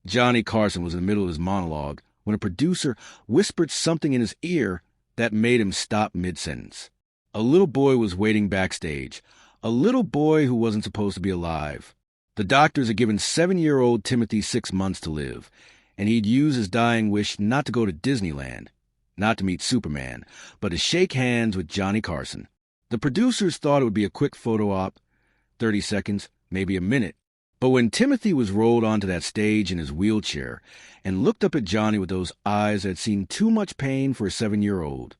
Johnny Carson was in the middle of his monologue when a producer whispered something in his ear that made him stop mid-sentence. A little boy was waiting backstage, a little boy who wasn't supposed to be alive. The doctors had given 7-year-old Timothy 6 months to live, and he'd use his dying wish not to go to Disneyland, not to meet Superman, but to shake hands with Johnny Carson. The producers thought it would be a quick photo op, 30 seconds, maybe a minute. But when Timothy was rolled onto that stage in his wheelchair and looked up at Johnny with those eyes that had seen too much pain for a 7-year-old,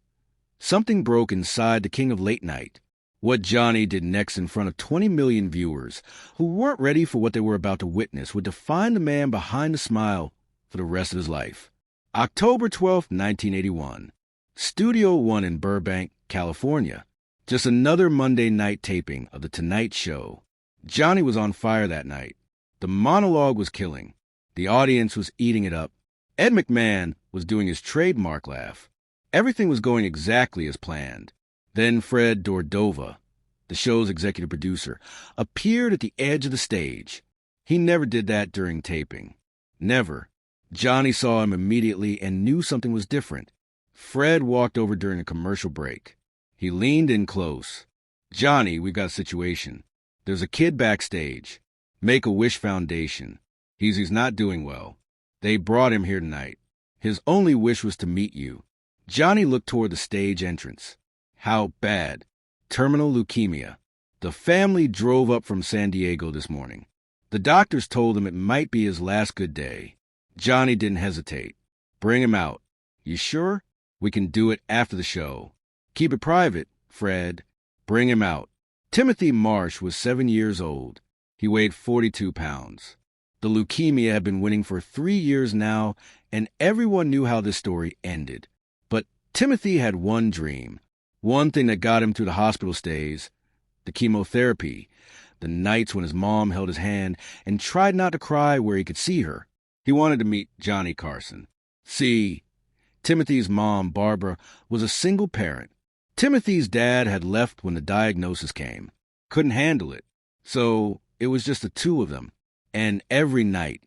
something broke inside the king of late night. What Johnny did next in front of 20 million viewers who weren't ready for what they were about to witness would define the man behind the smile for the rest of his life. October 12, 1981. Studio One in Burbank, California. Just another Monday night taping of The Tonight Show. Johnny was on fire that night. The monologue was killing. The audience was eating it up. Ed McMahon was doing his trademark laugh. Everything was going exactly as planned. Then Fred Dordova, the show's executive producer, appeared at the edge of the stage. He never did that during taping. Never. Johnny saw him immediately and knew something was different. Fred walked over during a commercial break. He leaned in close. "Johnny, we've got a situation. There's a kid backstage. Make-A-Wish Foundation. He's not doing well. They brought him here tonight. His only wish was to meet you." Johnny looked toward the stage entrance. "How bad?" "Terminal leukemia. The family drove up from San Diego this morning. The doctors told him it might be his last good day." Johnny didn't hesitate. "Bring him out." "You sure?" "We can do it after the show." "Keep it private, Fred." "Bring him out." Timothy Marsh was 7 years old. He weighed 42 pounds. The leukemia had been winning for 3 years now, and everyone knew how this story ended. But Timothy had one dream, one thing that got him through the hospital stays, the chemotherapy, the nights when his mom held his hand and tried not to cry where he could see her. He wanted to meet Johnny Carson. See, Timothy's mom, Barbara, was a single parent. Timothy's dad had left when the diagnosis came. Couldn't handle it. So it was just the two of them. And every night,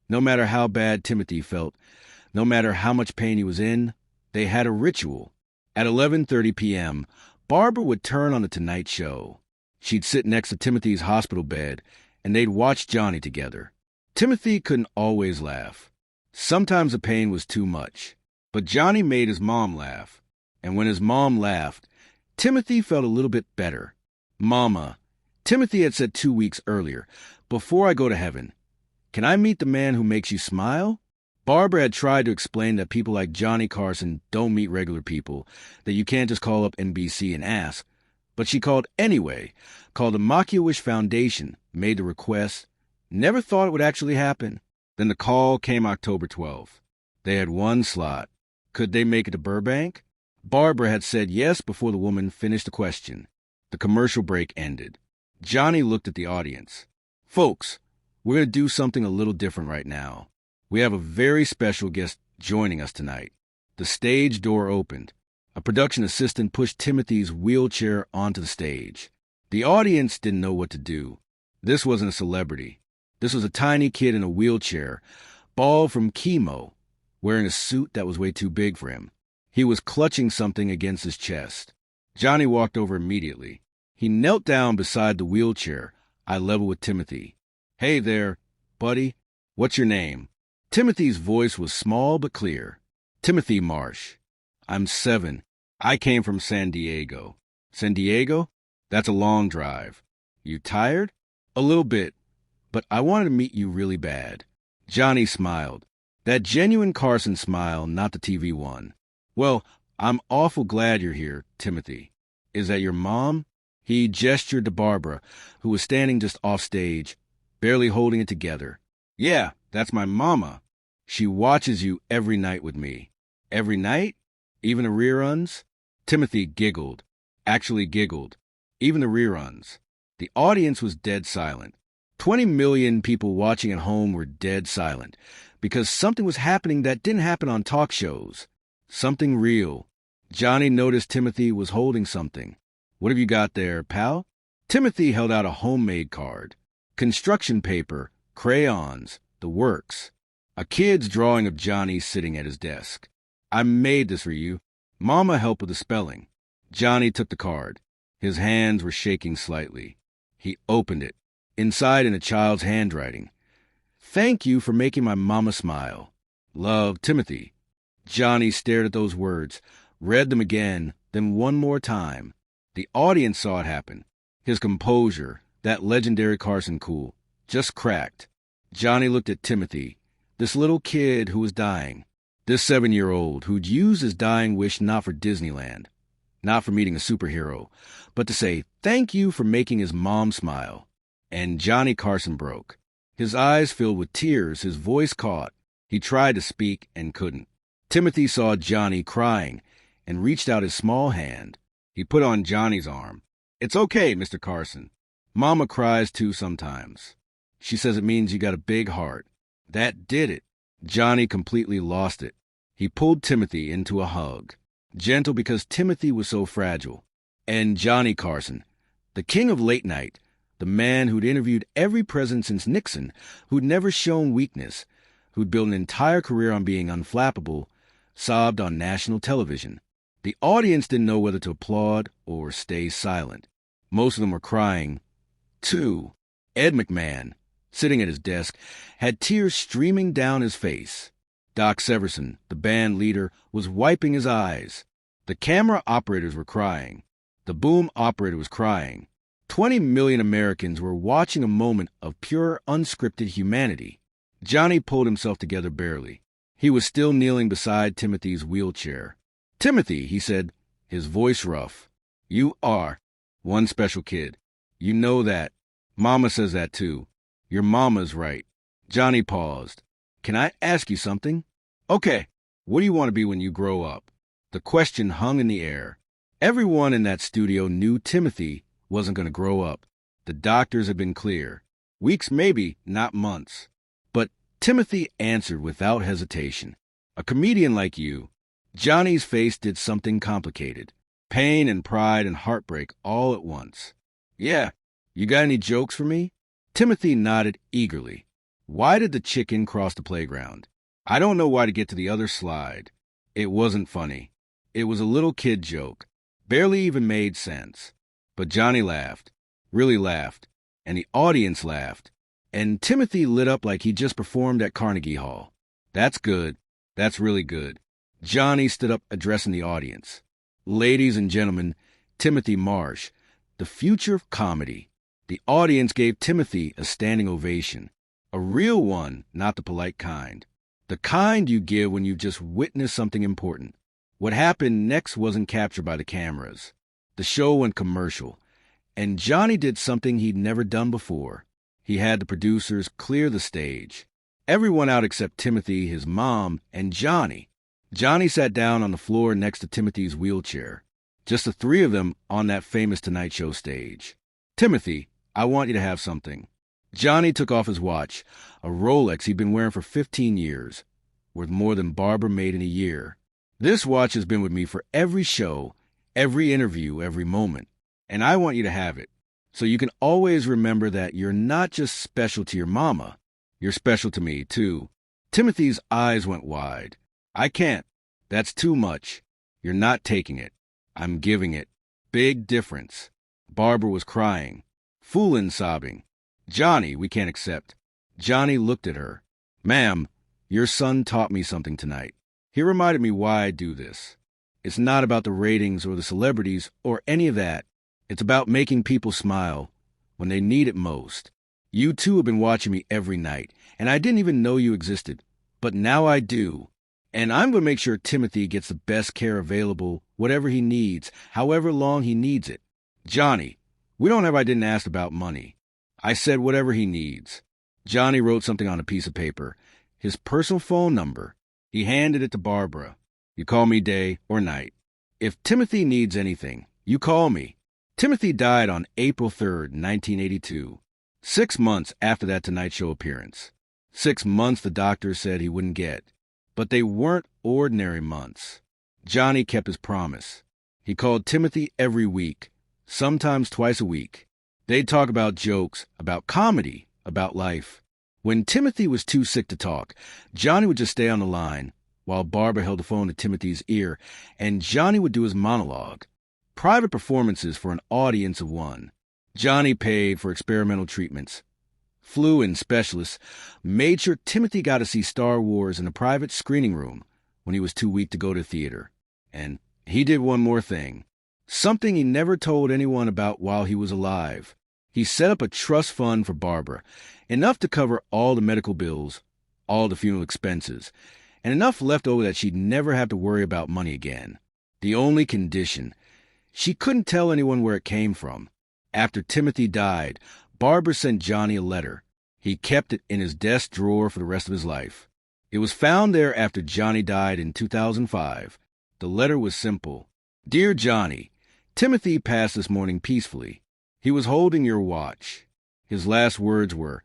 no matter how bad Timothy felt, no matter how much pain he was in, they had a ritual. At 11:30 p.m., Barbara would turn on The Tonight Show. She'd sit next to Timothy's hospital bed, and they'd watch Johnny together. Timothy couldn't always laugh. Sometimes the pain was too much. But Johnny made his mom laugh. And when his mom laughed, Timothy felt a little bit better. "Mama," Timothy had said 2 weeks earlier, "before I go to heaven, can I meet the man who makes you smile?" Barbara had tried to explain that people like Johnny Carson don't meet regular people, that you can't just call up NBC and ask. But she called anyway, called the Make-A-Wish Foundation, made the request, never thought it would actually happen. Then the call came October 12th. They had one slot. Could they make it to Burbank? Barbara had said yes before the woman finished the question. The commercial break ended. Johnny looked at the audience. "Folks, we're going to do something a little different right now. We have a very special guest joining us tonight." The stage door opened. A production assistant pushed Timothy's wheelchair onto the stage. The audience didn't know what to do. This wasn't a celebrity. This was a tiny kid in a wheelchair, bald from chemo, wearing a suit that was way too big for him. He was clutching something against his chest. Johnny walked over immediately. He knelt down beside the wheelchair, eye level with Timothy. "Hey there, buddy. What's your name?" Timothy's voice was small but clear. "Timothy Marsh. I'm 7. I came from San Diego." "San Diego? That's a long drive. You tired?" "A little bit, but I wanted to meet you really bad." Johnny smiled. That genuine Carson smile, not the TV one. "Well, I'm awful glad you're here, Timothy. Is that your mom?" He gestured to Barbara, who was standing just off stage, barely holding it together. "Yeah, that's my mama. She watches you every night with me." "Every night? Even the reruns?" Timothy giggled. Actually giggled. Even the reruns. The audience was dead silent. 20 million people watching at home were dead silent, because something was happening that didn't happen on talk shows. Something real. Johnny noticed Timothy was holding something. "What have you got there, pal?" Timothy held out a homemade card. Construction paper, crayons, the works. A kid's drawing of Johnny sitting at his desk. I made this for you. Mama helped with the spelling. Johnny took the card. His hands were shaking slightly. He opened it. Inside, in a child's handwriting. Thank you for making my mama smile. Love, Timothy. Johnny stared at those words, read them again, then one more time. The audience saw it happen. His composure, that legendary Carson cool, just cracked. Johnny looked at Timothy, this little kid who was dying. This 7-year-old who'd used his dying wish not for Disneyland, not for meeting a superhero, but to say thank you for making his mom smile. And Johnny Carson broke. His eyes filled with tears, his voice caught. He tried to speak and couldn't. Timothy saw Johnny crying and reached out his small hand. He put on Johnny's arm. It's okay, Mr. Carson. Mama cries too sometimes. She says it means you got a big heart. That did it. Johnny completely lost it. He pulled Timothy into a hug. Gentle because Timothy was so fragile. And Johnny Carson, the king of late night, the man who'd interviewed every president since Nixon, who'd never shown weakness, who'd built an entire career on being unflappable, sobbed on national television. The audience didn't know whether to applaud or stay silent. Most of them were crying, too. Ed McMahon, sitting at his desk, had tears streaming down his face. Doc Severson, the band leader, was wiping his eyes. The camera operators were crying. The boom operator was crying. 20 million Americans were watching a moment of pure, unscripted humanity. Johnny pulled himself together barely. He was still kneeling beside Timothy's wheelchair. Timothy, he said, his voice rough. You are one special kid. You know that. Mama says that too. Your mama's right. Johnny paused. Can I ask you something? Okay. What do you want to be when you grow up? The question hung in the air. Everyone in that studio knew Timothy wasn't going to grow up. The doctors had been clear. Weeks maybe, not months. But Timothy answered without hesitation. A comedian like you. Johnny's face did something complicated. Pain and pride and heartbreak all at once. Yeah. You got any jokes for me? Timothy nodded eagerly. Why did the chicken cross the playground? I don't know why to get to the other slide. It wasn't funny. It was a little kid joke. Barely even made sense. But Johnny laughed. Really laughed. And the audience laughed. And Timothy lit up like he just performed at Carnegie Hall. That's good. That's really good. Johnny stood up addressing the audience. Ladies and gentlemen, Timothy Marsh, the future of comedy. The audience gave Timothy a standing ovation. A real one, not the polite kind. The kind you give when you've just witnessed something important. What happened next wasn't captured by the cameras. The show went commercial, and Johnny did something he'd never done before. He had the producers clear the stage. Everyone out except Timothy, his mom, and Johnny. Johnny sat down on the floor next to Timothy's wheelchair. Just the three of them on that famous Tonight Show stage. Timothy, I want you to have something. Johnny took off his watch, a Rolex he'd been wearing for 15 years, worth more than Barbara made in a year. This watch has been with me for every show, every interview, every moment, and I want you to have it, so you can always remember that you're not just special to your mama, you're special to me, too. Timothy's eyes went wide. I can't. That's too much. You're not taking it. I'm giving it. Big difference. Barbara was crying. Foolin' sobbing. Johnny, we can't accept. Johnny looked at her. Ma'am, your son taught me something tonight. He reminded me why I do this. It's not about the ratings or the celebrities or any of that. It's about making people smile when they need it most. You two have been watching me every night, and I didn't even know you existed. But now I do. And I'm going to make sure Timothy gets the best care available, whatever he needs, however long he needs it. Johnny, we don't have I didn't ask about money. I said whatever he needs. Johnny wrote something on a piece of paper. His personal phone number. He handed it to Barbara. You call me day or night. If Timothy needs anything, you call me. Timothy died on April 3rd, 1982. 6 months after that Tonight Show appearance. 6 months the doctor said he wouldn't get. But they weren't ordinary months. Johnny kept his promise. He called Timothy every week, sometimes twice a week. They'd talk about jokes, about comedy, about life. When Timothy was too sick to talk, Johnny would just stay on the line while Barbara held the phone to Timothy's ear, and Johnny would do his monologue. Private performances for an audience of one. Johnny paid for experimental treatments, flew in specialists, made sure Timothy got to see Star Wars in a private screening room when he was too weak to go to theater. And he did one more thing, something he never told anyone about while he was alive. He set up a trust fund for Barbara, enough to cover all the medical bills, all the funeral expenses, and enough left over that she'd never have to worry about money again. The only condition, she couldn't tell anyone where it came from. After Timothy died, Barbara sent Johnny a letter. He kept it in his desk drawer for the rest of his life. It was found there after Johnny died in 2005. The letter was simple. Dear Johnny, Timothy passed this morning peacefully. He was holding your watch. His last words were,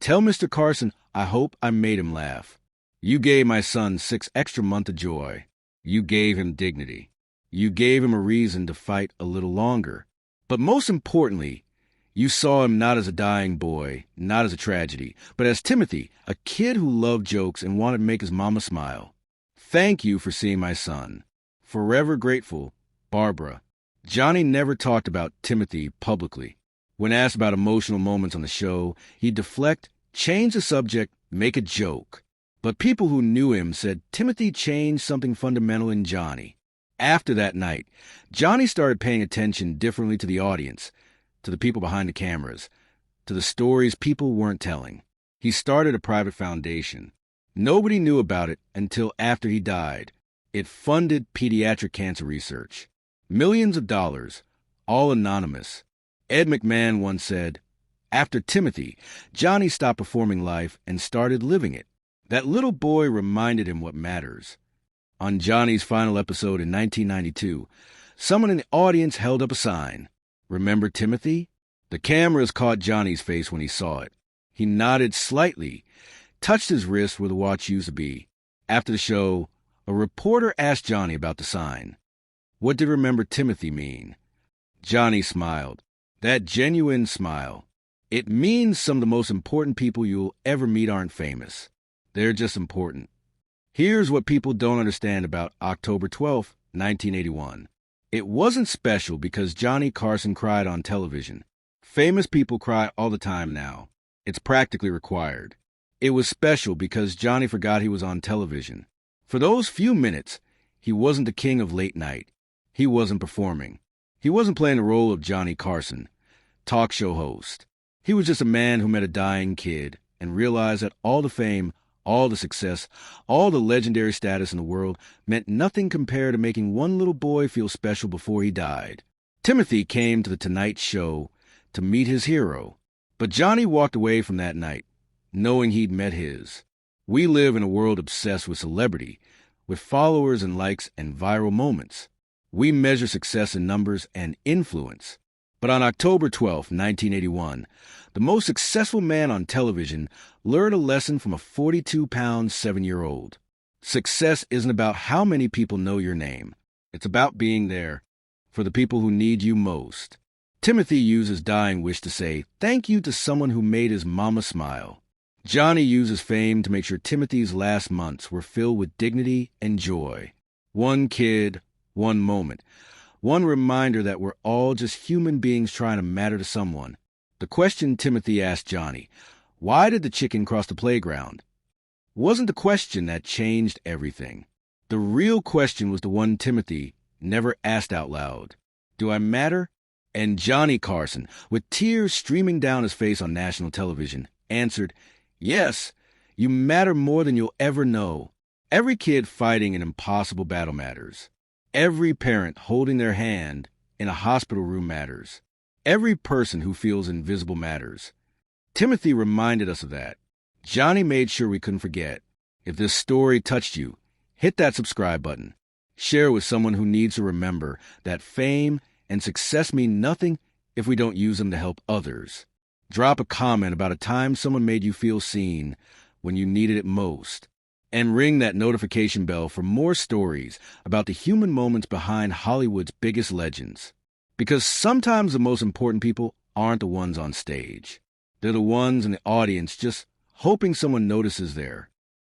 "Tell Mr. Carson I hope I made him laugh. You gave my son 6 extra months of joy. You gave him dignity. You gave him a reason to fight a little longer. But most importantly, you saw him not as a dying boy, not as a tragedy, but as Timothy, a kid who loved jokes and wanted to make his mama smile. Thank you for seeing my son. Forever grateful, Barbara." Johnny never talked about Timothy publicly. When asked about emotional moments on the show, he'd deflect, change the subject, make a joke. But people who knew him said Timothy changed something fundamental in Johnny. After that night, Johnny started paying attention differently to the audience, to the people behind the cameras, to the stories people weren't telling. He started a private foundation. Nobody knew about it until after he died. It funded pediatric cancer research. Millions of dollars, all anonymous. Ed McMahon once said, after Timothy, Johnny stopped performing life and started living it. That little boy reminded him what matters. On Johnny's final episode in 1992, someone in the audience held up a sign. Remember Timothy? The cameras caught Johnny's face when he saw it. He nodded slightly, touched his wrist where the watch used to be. After the show, a reporter asked Johnny about the sign. What did Remember Timothy mean? Johnny smiled. That genuine smile. It means some of the most important people you'll ever meet aren't famous. They're just important. Here's what people don't understand about October 12th, 1981. It wasn't special because Johnny Carson cried on television. Famous people cry all the time now. It's practically required. It was special because Johnny forgot he was on television. For those few minutes, he wasn't the king of late night. He wasn't performing. He wasn't playing the role of Johnny Carson, talk show host. He was just a man who met a dying kid and realized that all the fame, all the success, all the legendary status in the world meant nothing compared to making one little boy feel special before he died. Timothy came to the Tonight Show to meet his hero, but Johnny walked away from that night, knowing he'd met his. We live in a world obsessed with celebrity, with followers and likes and viral moments. We measure success in numbers and influence. But on October 12, 1981, the most successful man on television learned a lesson from a 42-pound 7-year-old. Success isn't about how many people know your name. It's about being there for the people who need you most. Timothy used his dying wish to say thank you to someone who made his mama smile. Johnny used his fame to make sure Timothy's last months were filled with dignity and joy. One kid, one moment. One reminder that we're all just human beings trying to matter to someone. The question Timothy asked Johnny, why did the chicken cross the playground? Wasn't the question that changed everything. The real question was the one Timothy never asked out loud. Do I matter? And Johnny Carson, with tears streaming down his face on national television, answered, yes, you matter more than you'll ever know. Every kid fighting an impossible battle matters. Every parent holding their hand in a hospital room matters. Every person who feels invisible matters. Timothy reminded us of that. Johnny made sure we couldn't forget. If this story touched you, hit that subscribe button. Share with someone who needs to remember that fame and success mean nothing if we don't use them to help others. Drop a comment about a time someone made you feel seen when you needed it most. And ring that notification bell for more stories about the human moments behind Hollywood's biggest legends. Because sometimes the most important people aren't the ones on stage. They're the ones in the audience just hoping someone notices there.